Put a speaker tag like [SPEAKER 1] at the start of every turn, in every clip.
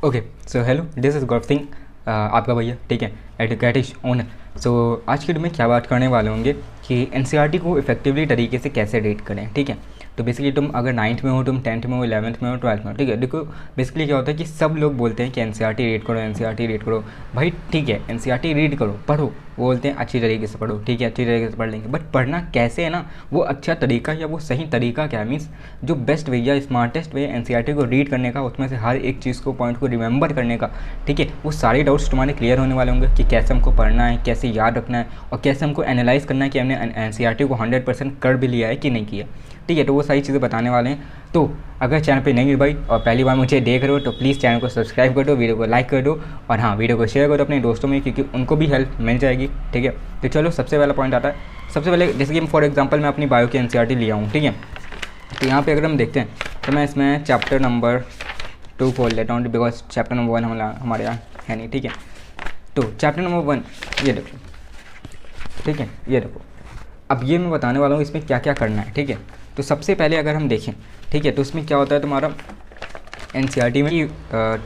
[SPEAKER 1] Okay so hello, this is Gaurav Singh, आपका भैया, ठीक है, एडुकेटिश ओनर। सो आज की वीडियो में क्या बात करने वाले होंगे कि एनसीईआरटी को इफेक्टिवली तरीके से कैसे रीड करें। ठीक है, तो बेसिकली तुम अगर 9th में हो, तुम 10th में हो, 11th में हो, 12th में हो, ठीक है। देखो बेसिकली क्या होता है कि सब लोग बोलते हैं कि एनसीईआरटी रीड करो, एनसीईआरटी रीड करो। भाई ठीक है, एनसीईआरटी रीड करो, पढ़ो, वो बोलते हैं अच्छी तरीके से पढ़ो, ठीक है, अच्छी तरीके से पढ़ लेंगे, बट पढ़ना कैसे है ना, वो अच्छा तरीका या वो सही तरीका क्या है, मीन्स जो बेस्ट वे या स्मार्टेस्ट वे एनसीईआरटी को रीड करने का, उसमें से हर एक चीज़ को, पॉइंट को रिमेंबर करने का, ठीक है, वो सारे डाउट्स तुम्हारे क्लियर होने वाले होंगे कि कैसे हमको पढ़ना है, कैसे याद रखना है और कैसे हमको एनालाइज करना है कि हमने एनसीईआरटी को 100% कर भी लिया है कि नहीं किया। ठीक है, तो वो सारी चीज़ें बताने वाले हैं। तो अगर चैनल पे नहीं है भाई और पहली बार मुझे देख रहे हो तो प्लीज़ चैनल को सब्सक्राइब कर दो, वीडियो को लाइक कर दो और हाँ, वीडियो को शेयर करो अपने दोस्तों में, क्योंकि उनको भी हेल्प मिल जाएगी। ठीक है, तो चलो सबसे पहला पॉइंट आता है। सबसे पहले जैसे कि फॉर एग्जांपल मैं अपनी बायो की एनसीईआरटी लिया हूँ, ठीक है, तो यहाँ पे अगर हम देखते हैं तो मैं इसमें चैप्टर नंबर 2 खोल लेता हूँ, बिकॉज चैप्टर नंबर 1 हमारे यहाँ है नहीं। ठीक है, तो चैप्टर नंबर 1 ये देखो, ठीक है, ये देखो। अब ये मैं बताने वाला हूँ इसमें क्या क्या करना है। ठीक है, तो सबसे पहले अगर हम देखें, ठीक है, तो इसमें क्या होता है तुम्हारा एनसीईआरटी में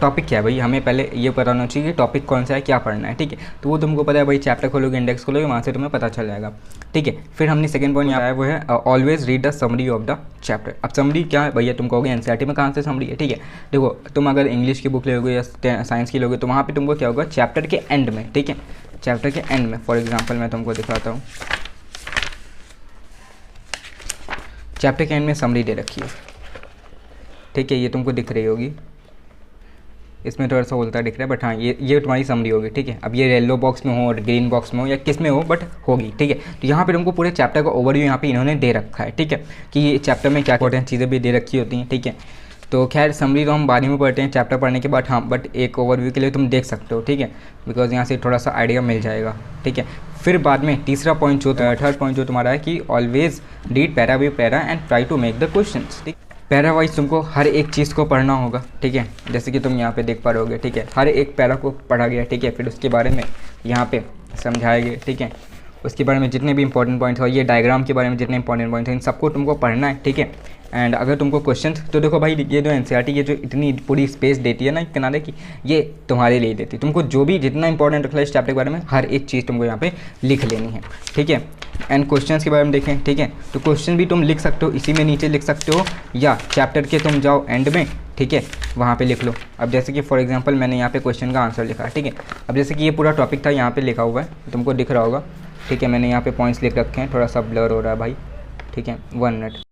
[SPEAKER 1] टॉपिक क्या है भाई, हमें पहले ये पता होना चाहिए कि टॉपिक कौन सा है, क्या पढ़ना है। ठीक है, तो वो तुमको पता है भाई, चैप्टर खोलोगे, इंडेक्स खोलोगे, वहाँ से तुम्हें पता चल जाएगा। ठीक है, फिर हमने सेकंड पॉइंट यहाँ आया, वो है always read the summary of the chapter. अब समरी क्या है भैया, तुम कहोगे एनसीईआरटी में कहाँ से समरी है। ठीक है, देखो तुम अगर इंग्लिश की बुक लोगे या साइंस की लोगे तो वहाँ पर तुमको क्या होगा, चैप्टर के एंड में, ठीक है, चैप्टर के एंड में, फॉर एग्जाम्पल मैं तुमको दिखाता हूँ, चैप्टर के एंड में समरी दे रखी है। ठीक है, ये तुमको दिख रही होगी, इसमें थोड़ा सा उल्टा दिख रहा है, बट हाँ ये तुम्हारी समरी होगी। ठीक है, अब ये येलो बॉक्स में हो और ग्रीन बॉक्स में हो या किस में हो, बट होगी। ठीक है, तो यहाँ पे तुमको पूरे चैप्टर का ओवरव्यू यहाँ पे इन्होंने दे रखा है। ठीक है, कि ये चैप्टर में क्या इंपॉर्टेंट चीज़ें भी दे रखी होती हैं। ठीक है, तो खैर समरी तो हम बाद में पढ़ते हैं चैप्टर पढ़ने के बाद, हाँ, बट एक ओवरव्यू के लिए तुम देख सकते हो। ठीक है, बिकॉज यहाँ से थोड़ा सा आइडिया मिल जाएगा। ठीक है, फिर बाद में तीसरा पॉइंट जो थर्ड पॉइंट जो तुम्हारा है कि always read para by para and try to make the questions. ठीक, पैरा वाइज तुमको हर एक चीज़ को पढ़ना होगा। ठीक है, जैसे कि तुम यहाँ पे देख पा रहे होगे, ठीक है, हर एक पैरा को पढ़ा गया। ठीक है, फिर उसके बारे में यहाँ पे समझाया गया। ठीक है, उसके बारे में जितने भी इंपॉर्टेंट पॉइंट्स हो, ये डायग्राम के बारे में जितने इंपॉर्टेंट पॉइंट्स हैं, इन सबको तुमको पढ़ना है। ठीक है, एंड अगर तुमको क्वेश्चन, तो देखो भाई, ये जो एनसीईआरटी ये जो इतनी पूरी स्पेस देती है ना किनारे की, ये तुम्हारे लिए देती है। तुमको जो भी जितना इंपॉर्टेंट रखना है इस चैप्टर के बारे में, हर एक चीज़ तुमको यहाँ पे लिख लेनी है। ठीक है, एंड क्वेश्चंस के बारे में देखें। ठीक है, तो क्वेश्चन भी तुम लिख सकते हो, इसी में नीचे लिख सकते हो, या चैप्टर के तुम जाओ एंड में, ठीक है, वहाँ पे लिख लो। अब जैसे कि फॉर एग्जांपल मैंने यहाँ पे क्वेश्चन का आंसर लिखा है। ठीक है, अब जैसे कि ये पूरा टॉपिक था, यहाँ पे लिखा हुआ है, तुमको दिख रहा होगा। ठीक है, मैंने यहाँ पे पॉइंट्स लिख रखे हैं, थोड़ा सा ब्लर हो रहा है भाई। ठीक है, 1 मिनट।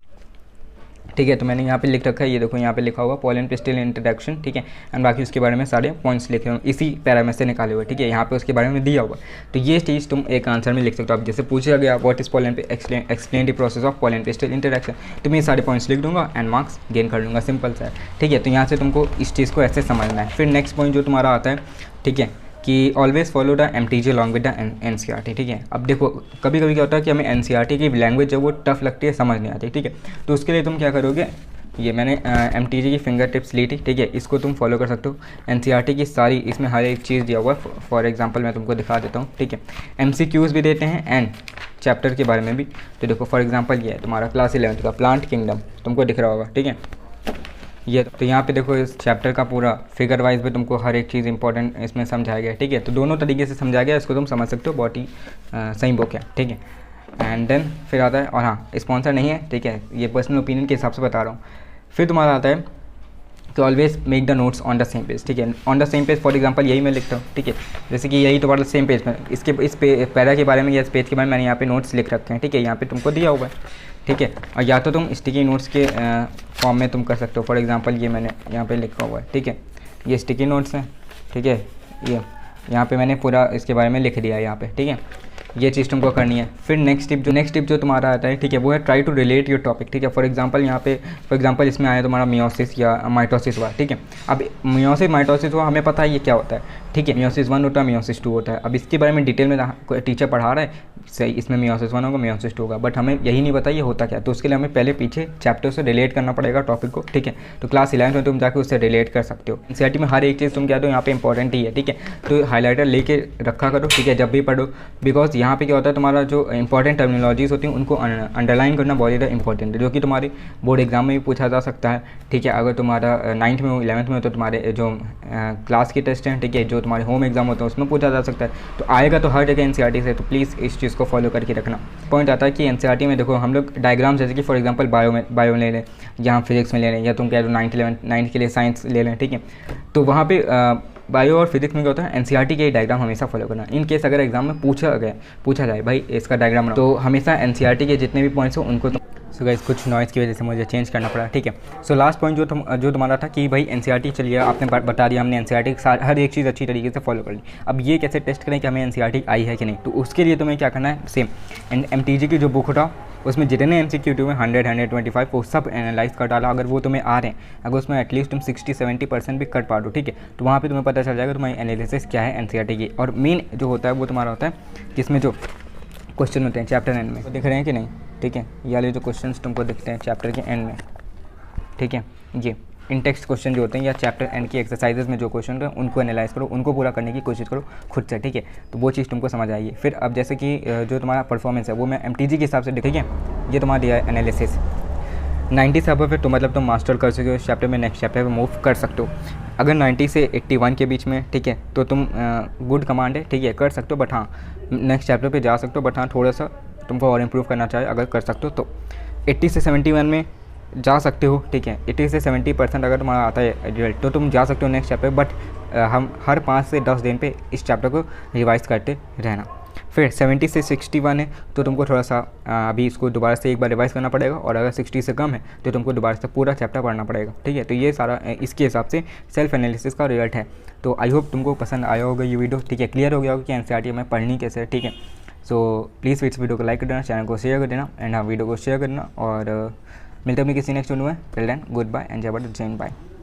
[SPEAKER 1] ठीक है, तो मैंने यहाँ पे लिख रखा है, ये देखो यहाँ पे लिखा हुआ पॉल एंड पिस्टल इंट्रोडक्शन। ठीक है, एंड बाकी उसके बारे में सारे पॉइंट्स लिखे हुए इसी पैरा में से निकाले हुए। ठीक है, यहाँ पे उसके बारे में दिया हुआ, तो ये चीज़ तुम एक आंसर में लिख सकते हो। अब जैसे पूछा गया what is Paul and explain the process of Paul and pistol introduction, तो मैं ये सारे पॉइंट्स लिख दूंगा एंड मार्क्स गेन कर लूँगा, सिंपल सा है। ठीक है, तो यहाँ से तुमको इस चीज़ को ऐसे समझना है। फिर नेक्स्ट पॉइंट जो तुम्हारा आता है, ठीक है, कि always follow the MTG along with the NCERT. ठीक है, अब देखो कभी कभी क्या होता है कि हमें एनसीईआरटी की लैंग्वेज जो वो टफ लगती है, समझ नहीं आती। ठीक है, तो उसके लिए तुम क्या करोगे, ये मैंने एमटीजे की फिंगर टिप्स ली थी। ठीक है, इसको तुम फॉलो कर सकते हो। एनसीईआरटी की सारी, इसमें हर एक चीज़ दिया हुआ है। फॉर एग्जांपल मैं तुमको दिखा देता हूँ। ठीक है, एमसीक्यूज़ भी देते हैं एंड चैप्टर के बारे में भी। तो देखो फॉर एग्जांपल ये है तुम्हारा क्लास 11 का प्लांट किंगडम, तुमको दिख रहा होगा। ठीक है, ये तो यहाँ पे देखो इस चैप्टर का पूरा फिगर वाइज भी तुमको हर एक चीज़ इंपॉर्टेंट इसमें समझाया गया है। ठीक है, तो दोनों तरीके से समझाया गया, इसको तुम समझ सकते हो, बहुत ही सही बुक है। ठीक है, एंड देन फिर आता है, और हाँ स्पॉन्सर नहीं है, ठीक है, ये पर्सनल ओपिनियन के हिसाब से बता रहा हूँ। फिर तुम्हारा आता है कि always make the notes on the same page. ठीक है, on the same page, for example यही मैं लिखता हूँ। ठीक है, जैसे कि यही तुम्हारा सेम पेज में इस पैरा के बारे में या इस पेज के बारे में मैंने यहाँ पे नोट्स लिख रखे हैं। ठीक है, यहाँ पे तुमको दिया हुआ है। ठीक है, और या तो तुम स्टिकी नोट्स के फॉर्म में तुम कर सकते हो। फॉर एग्जांपल ये मैंने यहाँ पे लिखा हुआ है। ठीक है, ये स्टिकी नोट्स हैं। ठीक है, ये यहाँ पे मैंने पूरा इसके बारे में लिख दिया है यहाँ पे। ठीक है, ये चीज़ तुमको करनी है। फिर नेक्स्ट टिप जो तुम्हारा आता है, ठीक है, वो है try to relate your topic. ठीक है, फॉर एग्जांपल यहाँ पे इसमें आया तुम्हारा मियोसिस या माइटोसिस हुआ। ठीक है, अब मियोसिस माइटोसिस हुआ, हमें पता है ये क्या होता है। ठीक है, मियोसिस 1 होता है, मियोसिस 2 होता है। अब इसके बारे में डिटेल में टीचर पढ़ा रहा है, सही, इसमें मियोसिस 1 होगा, मियोसिस 2 होगा, बट हमें यही नहीं पता ये होता क्या। तो उसके लिए हमें पहले पीछे चैप्टर से रिलेट करना पड़ेगा टॉपिक को। ठीक है, तो क्लास 11 में तुम जाकर उससे रिलेट कर सकते हो। एनसीईआरटी में हर एक चीज़ तुम क्या दो यहाँ पे इंपॉर्टेंट ही है। ठीक है, तो हाईलाइटर लेके रखा करो। ठीक है, जब भी पढ़ो, बिकॉज यहाँ पे क्या होता है, तुम्हारा जो इंपॉर्टेंट टर्मिनोलॉजीज होती हैं उनको अंडरलाइन करना बहुत ज़्यादा इंपॉर्टेंट है, जो कि तुम्हारे बोर्ड एग्जाम में भी पूछा जा सकता है। ठीक है, अगर तुम्हारा 9th में हो 11th में हो तो तुम्हारे जो क्लास के टेस्ट हैं, ठीक है, जो तुम्हारे होम एग्जाम होते हैं उसमें पूछा जा सकता है। तो आएगा तो हर जगह एनसीईआरटी से, तो प्लीज़ इस चीज़ को फॉलो करके रखना। पॉइंट आता है कि एनसीईआरटी में देखो हम लोग डायग्राम, जैसे कि फॉर एग्जांपल बायो ले लें, यहाँ फिजिक्स में ले लें, या तुम कह रहे हो 9th के लिए साइंस ले लें, ठीक है, तो वहाँ पे बायो और फिजिक्स में क्या होता है, एनसीईआरटी के डायग्राम हमेशा फॉलो करना। इन केस अगर एग्जाम में पूछा जाए भाई इसका डायग्राम बनाओ, तो हमेशा एनसीईआरटी के जितने भी पॉइंट्स हो उनको सो गाइस कुछ नॉइज़ की वजह से मुझे चेंज करना पड़ा। ठीक है, सो लास्ट पॉइंट जो तुम्हारा था कि भाई एनसीईआरटी चलिए आपने बता दिया, हमने एनसीईआरटी हर एक चीज़ अच्छी तरीके से फॉलो कर ली। अब ये कैसे टेस्ट करें कि हमें एनसीईआरटी आई है कि नहीं, तो उसके लिए तुम्हें क्या करना है, सेम एमटीजी की जो बुक उठाओ, उसमें जितने एमसीक्यू में 100, 125 वो सब एनालाइज कर डाला। अगर वो तुम्हें आ रहे हैं, अगर उसमें एटलीस्ट तुम 60-70% भी कर पा दो, ठीक है, तो वहाँ पे तुम्हें पता चल जाएगा तुम्हारी एनालिसिस क्या है एनसीईआरटी की। और मेन जो होता है वो तुम्हारा होता है जिसमें जो क्वेश्चन होते हैं चैप्टर एंड में, तो दिख रहे हैं कि नहीं, ठीक है, ये वाले जो क्वेश्चंस तुमको दिखते हैं चैप्टर के एंड में, ठीक है, ये इन टेक्स्ट क्वेश्चन जो होते हैं या चैप्टर एंड की एक्सरसाइजेज में जो क्वेश्चन हैं उनको एनालाइज करो, उनको पूरा करने की कोशिश करो खुद से, ठीक है, तो वो चीज़ तुमको समझ आएगी। फिर अब जैसे कि जो तुम्हारा परफॉर्मेंस है वो मैं एमटीजी के हिसाब से, ठीक है, ये तुम्हारा दिया है एनालिसिस 90 से अब, फिर तो मतलब तुम मास्टर कर सके हो इस चैप्टर में, नेक्स्ट चैप्टर में मूव कर सकते हो। अगर 90 से 81 के बीच में, ठीक है, तो तुम गुड कमांड है, ठीक है, कर सकते हो, बट हाँ नेक्स्ट चैप्टर पे जा सकते हो, बट हाँ थोड़ा सा तुमको और इम्प्रूव करना चाहिए। अगर कर सकते हो तो 80 से 71 में जा सकते हो, ठीक है, 80 से 70% अगर तुम्हारा आता है रिजल्ट तो तुम जा सकते हो नेक्स्ट चैप्टर, बट हम हर 5 से 10 दिन पे इस चैप्टर को रिवाइज करते रहना। फिर 70 से 61 है तो तुमको थोड़ा सा अभी इसको दोबारा से एक बार रिवाइज करना पड़ेगा, और अगर 60 से कम है तो तुमको दोबारा से पूरा चैप्टर पढ़ना पड़ेगा, ठीक है। तो ये सारा इसके हिसाब से सेल्फ एनालिसिस का रिजल्ट है। तो आई होप तुमको पसंद आया होगा ये वीडियो, ठीक है, क्लियर हो गया होगा कि एनसीईआरटी में पढ़नी कैसे है, ठीक है। सो प्लीज़ इस वीडियो को लाइक कर देना, चैनल को शेयर कर देना, एंड हाँ वीडियो को शेयर करना, और मिलते हैं अपनी किसी नेक्स्ट वीडियो में। Till then good bye and जय भारत, जय हिंद, बाय।